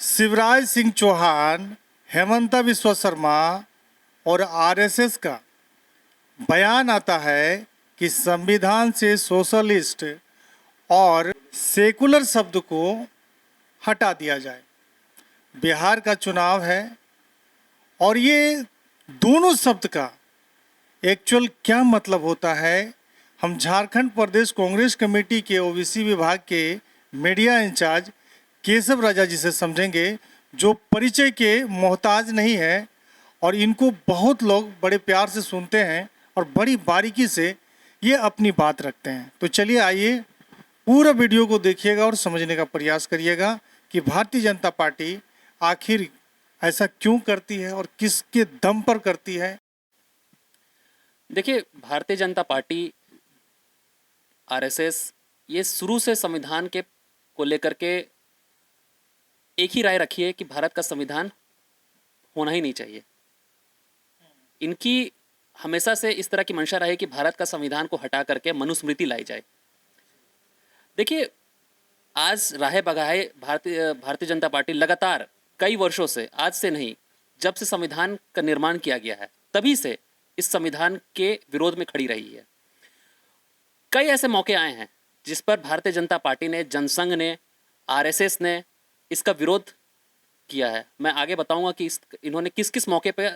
शिवराज सिंह चौहान, हेमंता बिस्वा शर्मा और आरएसएस का बयान आता है कि संविधान से सोशलिस्ट और सेकुलर शब्द को हटा दिया जाए। बिहार का चुनाव है और ये दोनों शब्द का एक्चुअल क्या मतलब होता है, हम झारखंड प्रदेश कांग्रेस कमेटी के ओबीसी विभाग के मीडिया इंचार्ज केशव राजा जी से समझेंगे, जो परिचय के मोहताज नहीं है और इनको बहुत लोग बड़े प्यार से सुनते हैं और बड़ी बारीकी से ये अपनी बात रखते हैं। तो चलिए आइए पूरा वीडियो को देखिएगा और समझने का प्रयास करिएगा कि भारतीय जनता पार्टी आखिर ऐसा क्यों करती है और किसके दम पर करती है। देखिए, भारतीय जनता पार्टी, आरएसएस, ये शुरू से संविधान के को लेकर के एक ही राय रखी है कि भारत का संविधान होना ही नहीं चाहिए। इनकी हमेशा से इस तरह की मंशा रही कि भारत का संविधान को हटा करके मनुस्मृति लाई जाए। देखिए, आज राहे बगाहे भारतीय जनता पार्टी लगातार कई वर्षों से, आज से नहीं, जब से संविधान का निर्माण किया गया है तभी से इस संविधान के विरोध में खड़ी रही है। कई ऐसे मौके आए हैं जिस पर भारतीय जनता पार्टी ने, जनसंघ ने, आरएसएस ने इसका विरोध किया है। मैं आगे बताऊंगा कि इन्होंने किस किस मौके पे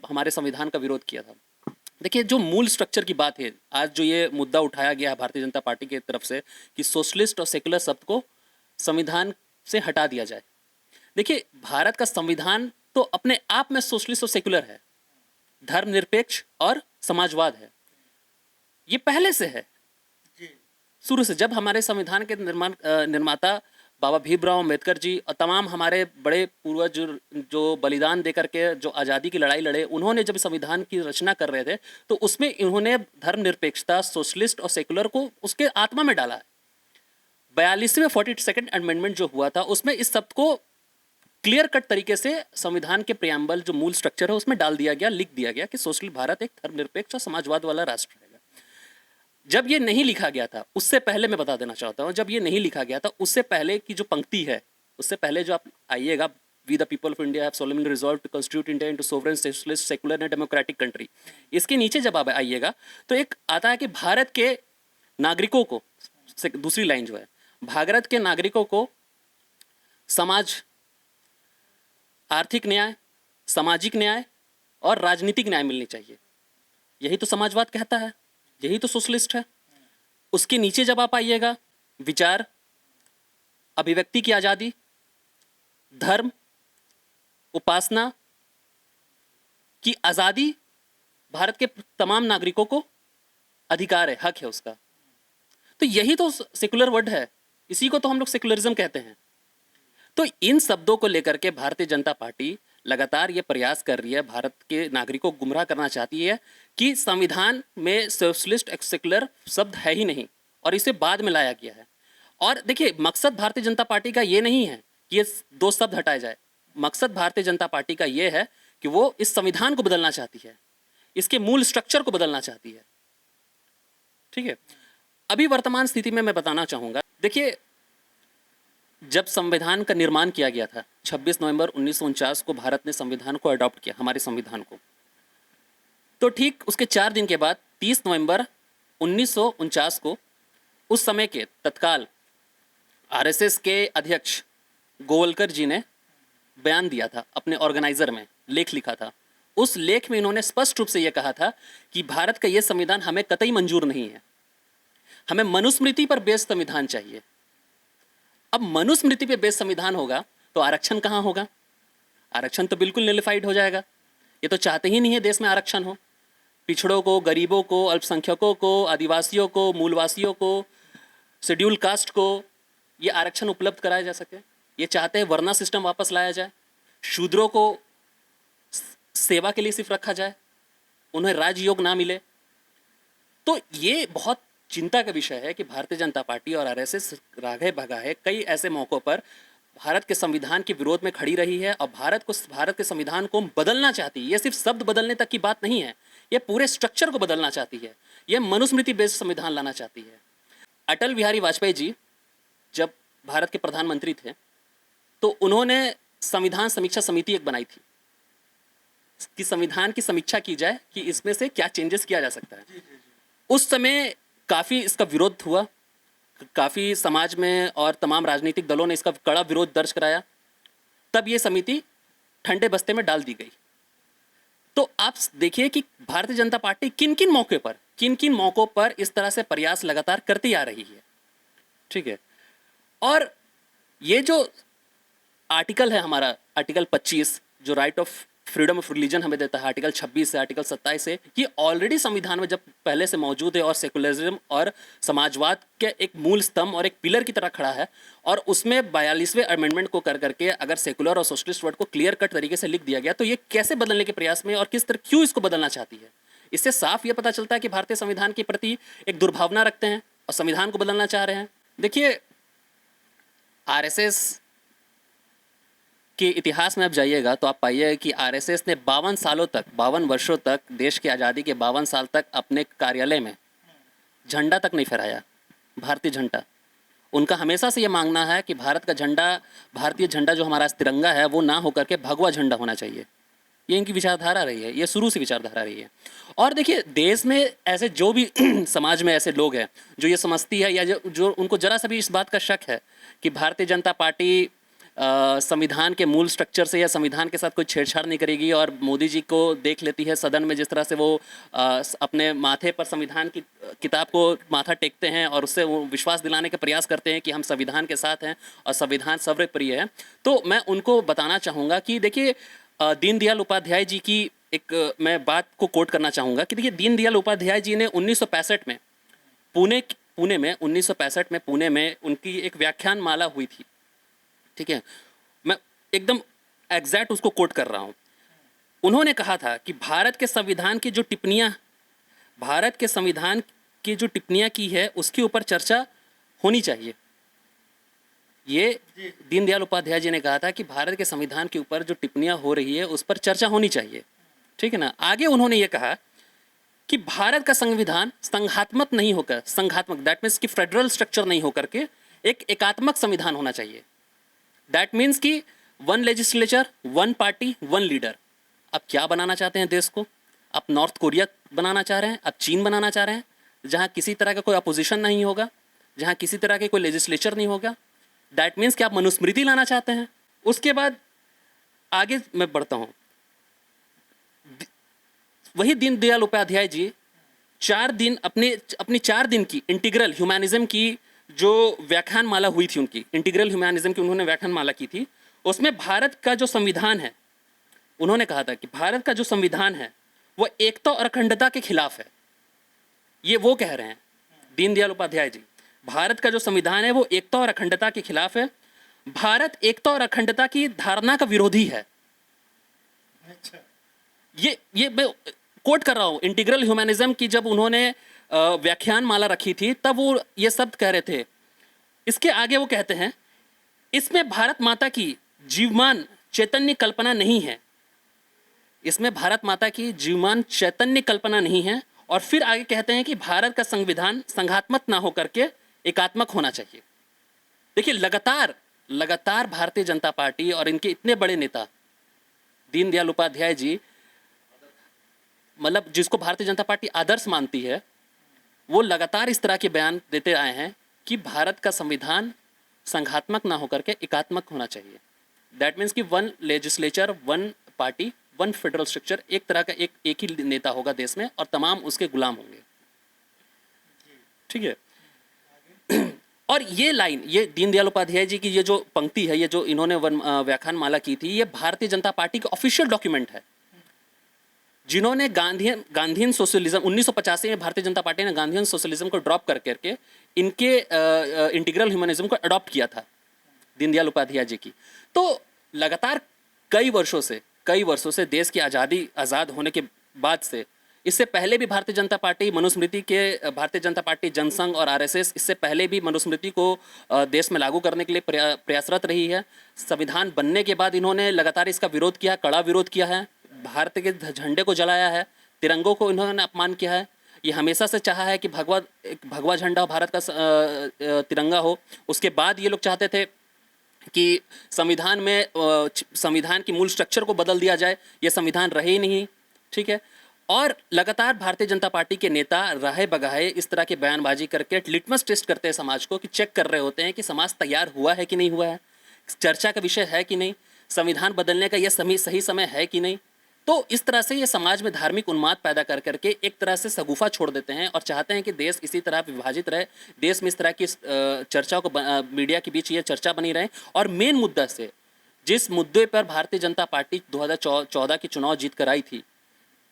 हमारे संविधान का विरोध किया था। देखिए, जो मूल स्ट्रक्चर की बात है, आज जो ये मुद्दा उठाया गया है भारतीय जनता पार्टी की तरफ से कि सोशलिस्ट और सेकुलर शब्द को संविधान से हटा दिया जाए। देखिए, भारत का संविधान तो अपने आप में सोशलिस्ट और सेकुलर है, धर्मनिरपेक्ष और समाजवाद है। ये पहले से है, शुरू से। जब हमारे संविधान के निर्माता बाबा भीमराव अम्बेडकर जी और तमाम हमारे बड़े पूर्वज जो बलिदान देकर के जो आज़ादी की लड़ाई लड़े, उन्होंने जब संविधान की रचना कर रहे थे तो उसमें इन्होंने धर्मनिरपेक्षता, सोशलिस्ट और सेकुलर को उसके आत्मा में डाला है। 42वें 42nd अमेंडमेंट जो हुआ था उसमें इस शब्द को क्लियर कट तरीके से संविधान के प्रियम्बल जो मूल स्ट्रक्चर है उसमें डाल दिया गया, लिख दिया गया कि सोशल भारत एक धर्मनिरपेक्ष और समाजवाद वाला राष्ट्र है। जब ये नहीं लिखा गया था, उससे पहले मैं बता देना चाहता हूँ, जब ये नहीं लिखा गया था उससे पहले की जो पंक्ति है, उससे पहले जो आप आइएगा, we the people of India have solemnly resolved to constitute India into sovereign, socialist, secular and democratic country. इसके नीचे जब आप आइएगा तो एक आता है कि भारत के नागरिकों को, दूसरी लाइन जो है, भारत के नागरिकों को समाज, आर्थिक न्याय, सामाजिक न्याय और राजनीतिक न्याय मिलनी चाहिए। यही तो समाजवाद कहता है, यही तो सोशलिस्ट है। उसके नीचे जब आप आइएगा, विचार, अभिव्यक्ति की आजादी, धर्म, उपासना की आजादी, भारत के तमाम नागरिकों को अधिकार है, हक है उसका। तो यही तो सेकुलर वर्ड है, इसी को तो हम लोग सेकुलरिज्म कहते हैं। तो इन शब्दों को लेकर के भारतीय जनता पार्टी लगातार ये प्रयास कर रही है, भारत के नागरिकों को गुमराह करना चाहती है कि संविधान में सोशलिस्ट सेकुलर शब्द है ही नहीं और इसे बाद में लाया गया है। और देखिए, मकसद भारतीय जनता पार्टी का ये नहीं है कि ये दो शब्द हटाए जाए। मकसद भारतीय जनता पार्टी का ये है कि वो इस संविधान को बदलना चाहती है, इसके मूल स्ट्रक्चर को बदलना चाहती है। ठीक है, अभी वर्तमान स्थिति में मैं बताना चाहूँगा, देखिए, जब संविधान का निर्माण किया गया था, 26 नवंबर 1949 को भारत ने संविधान को अडॉप्ट किया, हमारे संविधान को। तो ठीक उसके 4 दिन के बाद 30 नवंबर 1949 को उस समय के तत्काल आरएसएस के अध्यक्ष गोवलकर जी ने बयान दिया था, अपने ऑर्गेनाइजर में लेख लिखा था। उस लेख में इन्होंने स्पष्ट रूप से यह कहा था कि भारत का यह संविधान हमें कतई मंजूर नहीं है, हमें मनुस्मृति पर बेस्ड संविधान चाहिए। अब मनुस्मृति पे बेस्ड संविधान होगा तो आरक्षण कहाँ होगा? आरक्षण तो बिल्कुल नलिफाइड हो जाएगा। ये तो चाहते ही नहीं है देश में आरक्षण हो। पिछड़ों को, गरीबों को, अल्पसंख्यकों को, आदिवासियों को, मूलवासियों को, शेड्यूल कास्ट को ये आरक्षण उपलब्ध कराया जा सके। ये चाहते हैं वर्ना सिस्टम वापस लाया जाए, शूद्रों को सेवा के लिए सिर्फ रखा जाए, उन्हें राजयोग ना मिले। तो ये बहुत चिंता का विषय है कि भारतीय जनता पार्टी और आरएसएस रागे भगाए कई ऐसे मौकों पर भारत के संविधान के विरोध में खड़ी रही है और भारत के संविधान को बदलना चाहती है। ये सिर्फ शब्द बदलने तक की बात नहीं है, ये पूरे स्ट्रक्चर को बदलना चाहती है, ये मनुस्मृति बेस्ड संविधान लाना चाहती है। अटल बिहारी वाजपेयी जी जब भारत के प्रधानमंत्री थे तो उन्होंने संविधान समीक्षा समिति एक बनाई थी कि संविधान की समीक्षा की जाए कि इसमें से क्या चेंजेस किया जा सकता है। उस समय काफ़ी इसका विरोध हुआ, काफ़ी समाज में और तमाम राजनीतिक दलों ने इसका कड़ा विरोध दर्ज कराया। तब ये समिति ठंडे बस्ते में डाल दी गई। तो आप देखिए कि भारतीय जनता पार्टी किन किन मौकों पर इस तरह से प्रयास लगातार करती आ रही है। ठीक है, और ये जो आर्टिकल है हमारा, आर्टिकल 25 जो right of freedom of religion हमें देता है, आर्टिकल 26 से आर्टिकल 27 से, ये ऑलरेडी संविधान में जब पहले से मौजूद है और सेकुलरिज्म और समाजवाद के एक मूल स्तंभ और एक पिलर की तरह खड़ा है। और उसमें 42वें अमेंडमेंट को कर करके अगर सेकुलर और सोशलिस्ट वर्ड को क्लियर कट तरीके से लिख दिया गया, तो ये कैसे बदलने के प्रयास में और किस तरह क्यों इसको बदलना चाहती है, इससे साफ ये पता चलता है कि भारतीय संविधान के प्रति एक दुर्भावना रखते हैं और संविधान को बदलना चाह रहे हैं। देखिए, आरएसएस के इतिहास में आप जाइएगा तो आप पाइएगा कि आरएसएस ने 52 वर्षों तक, देश की आज़ादी के 52 साल तक अपने कार्यालय में झंडा तक नहीं फहराया, भारतीय झंडा। उनका हमेशा से ये मांगना है कि भारत का झंडा, भारतीय झंडा जो हमारा तिरंगा है, वो ना होकर के भगवा झंडा होना चाहिए। ये इनकी विचारधारा रही है, ये शुरू से विचारधारा रही है। और देखिए, देश में ऐसे जो भी समाज में ऐसे लोग हैं जो ये समझती है या जो उनको जरा सा भी इस बात का शक है कि भारतीय जनता पार्टी संविधान के मूल स्ट्रक्चर से या संविधान के साथ कोई छेड़छाड़ नहीं करेगी, और मोदी जी को देख लेती है सदन में जिस तरह से वो अपने माथे पर संविधान की किताब को माथा टेकते हैं और उससे वो विश्वास दिलाने का प्रयास करते हैं कि हम संविधान के साथ हैं और संविधान सर्वप्रिय है। तो मैं उनको बताना चाहूँगा कि देखिए, दीनदयाल उपाध्याय जी की एक मैं बात को कोट करना चाहूँगा कि देखिए, दीनदयाल उपाध्याय जी ने 1965 में पुणे में उनकी एक व्याख्यान माला हुई थी। ठीक है, मैं एकदम एग्जैक्ट उसको कोट कर रहा हूँ। उन्होंने कहा था कि भारत के संविधान की जो टिप्पणियाँ की है उसके ऊपर चर्चा होनी चाहिए। ये दीनदयाल उपाध्याय जी ने कहा था कि भारत के संविधान के ऊपर जो टिप्पणियाँ हो रही है उस पर चर्चा होनी चाहिए। ठीक है ना। आगे उन्होंने ये कहा कि भारत का संविधान संघात्मक नहीं होकर, दैट मीन्स कि फेडरल स्ट्रक्चर नहीं होकर के एक एकात्मक संविधान होना चाहिए। दैट मीन्स कि one legislature, one party, one leader. आप क्या बनाना चाहते हैं देश को? आप नॉर्थ कोरिया बनाना चाह रहे हैं? आप चीन बनाना चाह रहे हैं, जहां किसी तरह का कोई अपोजिशन नहीं होगा, जहां किसी तरह के कोई लेजिस्लेचर नहीं होगा? दैट मीन्स कि आप मनुस्मृति लाना चाहते हैं। उसके बाद आगे मैं बढ़ता हूं। वही दीनदयाल उपाध्याय जी 4 दिन अपनी 4 दिन की इंटीग्रल ह्यूमैनिज्म की जो व्याख्यान माला हुई थी, उनकी इंटीग्रल ह्यूमैनिज्म की उन्होंने व्याख्यान माला की थी। उसमें भारत का जो संविधान है, उन्होंने कहा था कि भारत का जो संविधान है वो एकता और अखंडता के खिलाफ है। ये वो कह रहे हैं दीनदयाल उपाध्याय जी, भारत का जो संविधान है वो एकता और अखंडता के खिलाफ है। भारत एकता और अखंडता की धारणा का विरोधी है। अच्छा। ये मैं कोट कर रहा हूं। इंटीग्रल ह्यूमैनिज्म की जब उन्होंने व्याख्यान माला रखी थी तब वो ये शब्द कह रहे थे। इसके आगे वो कहते हैं, इसमें भारत माता की जीवमान चैतन्य कल्पना नहीं है। इसमें भारत माता की जीवमान चैतन्य कल्पना नहीं है। और फिर आगे कहते हैं कि भारत का संविधान संघात्मक ना होकर के एकात्मक होना चाहिए। देखिए, लगातार भारतीय जनता पार्टी और इनके इतने बड़े नेता दीनदयाल उपाध्याय जी, मतलब जिसको भारतीय जनता पार्टी आदर्श मानती है, वो लगातार इस तरह के बयान देते आए हैं कि भारत का संविधान संघात्मक ना होकर के एकात्मक होना चाहिए। दैट मीन्स कि one legislature, one party, one federal structure, एक तरह का एक ही नेता होगा देश में और तमाम उसके गुलाम होंगे। ठीक है। और ये लाइन, ये दीनदयाल उपाध्याय जी की ये जो पंक्ति है, ये जो इन्होंने व्याख्यान माला की थी, ये भारतीय जनता पार्टी का ऑफिशियल डॉक्यूमेंट है। जिन्होंने गांधीयन सोशलिज्म 1985 में भारतीय जनता पार्टी ने गांधीयन सोशलिज्म को ड्रॉप कर करके इनके इंटीग्रल ह्यूमनिज्म को अडॉप्ट किया था, दीनदयाल उपाध्याय जी की। तो लगातार कई वर्षों से देश की आज़ाद होने के बाद से, इससे पहले भी भारतीय जनता पार्टी मनुस्मृति के, भारतीय जनता पार्टी, जनसंघ और आरएसएस इससे पहले भी मनुस्मृति को देश में लागू करने के लिए प्रयासरत रही है। संविधान बनने के बाद इन्होंने लगातार इसका विरोध किया, कड़ा विरोध किया है। भारत के झंडे को जलाया है, तिरंगों को इन्होंने अपमान किया है। ये हमेशा से चाहा है कि भगवा झंडा भारत का तिरंगा हो। उसके बाद ये लोग चाहते थे कि संविधान में संविधान की मूल स्ट्रक्चर को बदल दिया जाए, ये संविधान रहे ही नहीं, ठीक है। और लगातार भारतीय जनता पार्टी के नेता रहे बगाहे इस तरह की बयानबाजी करके लिटमस टेस्ट करते हैं समाज को, कि चेक कर रहे होते हैं कि समाज तैयार हुआ है कि नहीं हुआ है, चर्चा का विषय है कि नहीं, संविधान बदलने का यह सही समय है कि नहीं। तो इस तरह से ये समाज में धार्मिक उन्माद पैदा कर करके एक तरह से शगुफा छोड़ देते हैं और चाहते हैं कि देश इसी तरह विभाजित रहे, देश में इस तरह की चर्चा को मीडिया के बीच ये चर्चा बनी रहे। और मेन मुद्दा से, जिस मुद्दे पर भारतीय जनता पार्टी 2014 की चुनाव जीत कर आई थी,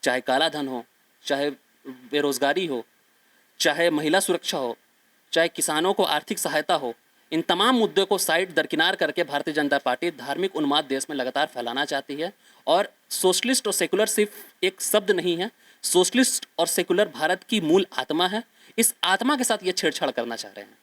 चाहे काला धन हो, चाहे बेरोजगारी हो, चाहे महिला सुरक्षा हो, चाहे किसानों को आर्थिक सहायता हो, इन तमाम मुद्दों को साइड दरकिनार करके भारतीय जनता पार्टी धार्मिक उन्माद देश में लगातार फैलाना चाहती है। और सोशलिस्ट और सेकुलर सिर्फ एक शब्द नहीं है, सोशलिस्ट और सेकुलर भारत की मूल आत्मा है। इस आत्मा के साथ ये छेड़छाड़ करना चाह रहे हैं।